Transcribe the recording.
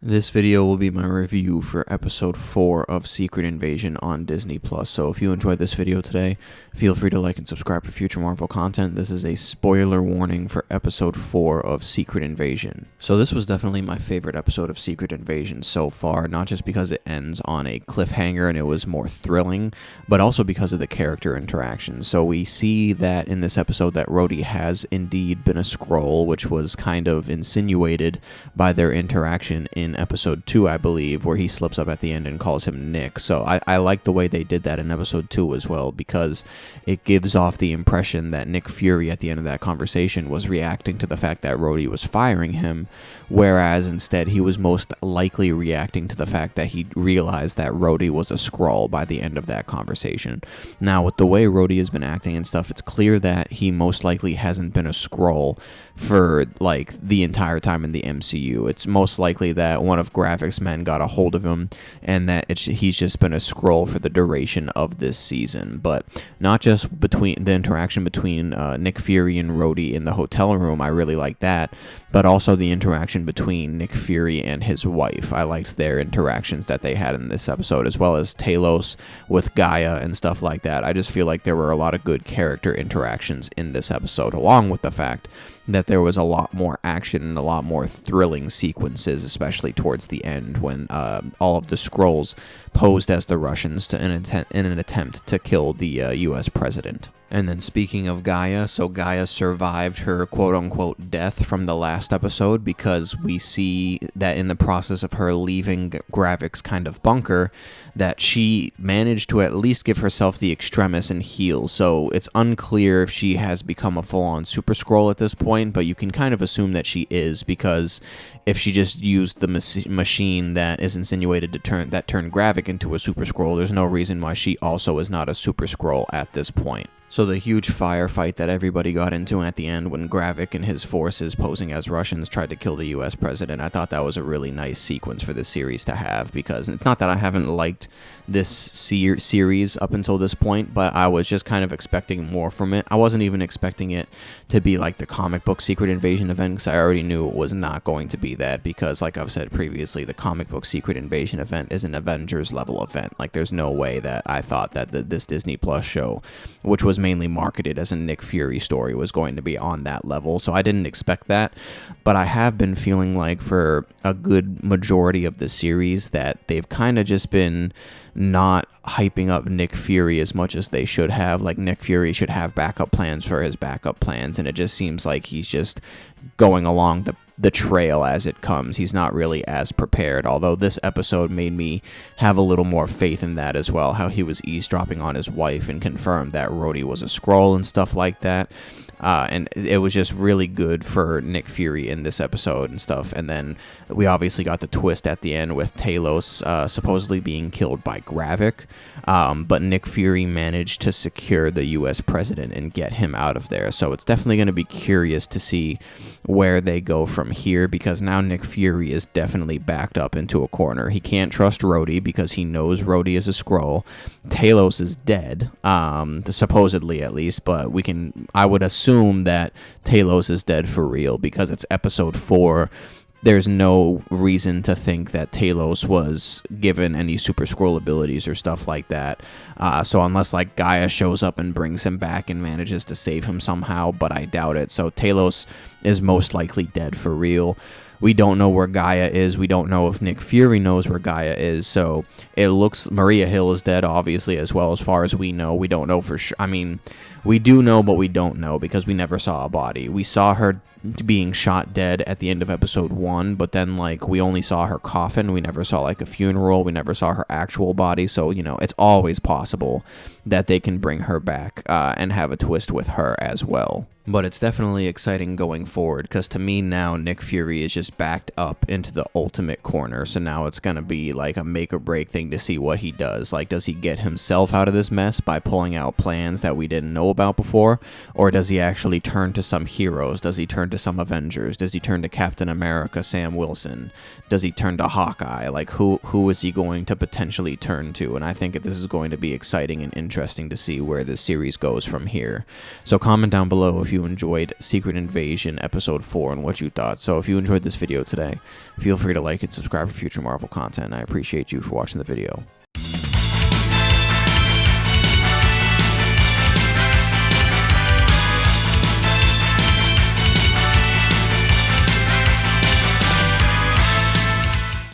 This video will be my review for episode 4 of Secret Invasion on Disney+. So if you enjoyed this video today, feel free to like and subscribe for future Marvel content. This is a spoiler warning for episode 4 of Secret Invasion. So this was definitely my favorite episode of Secret Invasion so far, not just because it ends on a cliffhanger and it was more thrilling, but also because of the character interactions. So we see that in this episode that Rhodey has indeed been a Skrull, which was kind of insinuated by their interaction in episode 2, I believe, where he slips up at the end and calls him Nick. So I like the way they did that in episode 2 as well, because it gives off the impression that Nick Fury at the end of that conversation was reacting to the fact that Rhodey was firing him, whereas instead he was most likely reacting to the fact that he realized that Rhodey was a Skrull by the end of that conversation. Now, with the way Rhodey has been acting and stuff, it's clear that he most likely hasn't been a Skrull for like the entire time in the MCU. It's most likely that one of Gravik's men got a hold of him and that he's just been a Skrull for the duration of this season. But not just between the interaction between Nick Fury and Rhodey in the hotel room, I really like that, but also the interaction between Nick Fury and his wife. I liked their interactions that they had in this episode, as well as Talos with Gaia and stuff like that. I just feel like there were a lot of good character interactions in this episode, along with the fact that there was a lot more action and a lot more thrilling sequences, especially towards the end when all of the Skrulls posed as the Russians in an attempt to kill the U.S. president. And then speaking of Gaia, so Gaia survived her quote-unquote death from the last episode, because we see that in the process of her leaving Gravik's kind of bunker, that she managed to at least give herself the Extremis and heal. So it's unclear if she has become a full-on Super Skrull at this point, but you can kind of assume that she is, because if she just used the machine that is insinuated to turn Gravik into a Super Skrull, there's no reason why she also is not a Super Skrull at this point. So the huge firefight that everybody got into at the end when Gravik and his forces posing as Russians tried to kill the U.S. president, I thought that was a really nice sequence for this series to have, because it's not that I haven't liked this series up until this point, but I was just kind of expecting more from it. I wasn't even expecting it to be like the comic book Secret Invasion event, because I already knew it was not going to be that, because like I've said previously, the comic book Secret Invasion event is an Avengers level event. Like, there's no way that I thought that this Disney Plus show, which was mainly marketed as a Nick Fury story, was going to be on that level, so I didn't expect that. But I have been feeling like for a good majority of the series that they've kind of just been not hyping up Nick Fury as much as they should have. Like, Nick Fury should have backup plans for his backup plans, and it just seems like he's just going along the trail as it comes. He's not really as prepared, although this episode made me have a little more faith in that as well, how he was eavesdropping on his wife and confirmed that Rhodey was a Skrull and stuff like that. And it was just really good for Nick Fury in this episode and stuff. And then we obviously got the twist at the end with Talos supposedly being killed by Gravik, but Nick Fury managed to secure the U.S. president and get him out of there. So it's definitely going to be curious to see where they go from here, because now Nick Fury is definitely backed up into a corner. He can't trust Rhodey because he knows Rhodey is a Skrull. Talos is dead, supposedly at least, but I would assume that Talos is dead for real, because it's episode 4. There's no reason to think that Talos was given any Super Skrull abilities or stuff like that. So unless like Gaia shows up and brings him back and manages to save him somehow, but I doubt it. So Talos is most likely dead for real. We don't know where Gaia is. We don't know if Nick Fury knows where Gaia is. So it looks Maria Hill is dead, obviously, as well, as far as we know. We don't know for sure. I mean, we do know, but we don't know, because we never saw a body. We saw her being shot dead at the end of episode 1, but then like we only saw her coffin. We never saw like a funeral. We never saw her actual body. So, you know, it's always possible that they can bring her back and have a twist with her as well. But it's definitely exciting going forward, because to me now Nick Fury is just backed up into the ultimate corner. So now it's going to be like a make or break thing to see what he does. Like, does he get himself out of this mess by pulling out plans that we didn't know about before? Or does he actually turn to some heroes? Does he turn to some Avengers? Does he turn to Captain America, Sam Wilson? Does he turn to Hawkeye? Like, who is he going to potentially turn to? And I think this is going to be exciting and interesting interesting to see where this series goes from here. So comment down below if you enjoyed Secret Invasion Episode 4 and what you thought. So if you enjoyed this video today, feel free to like and subscribe for future Marvel content. I appreciate you for watching the video.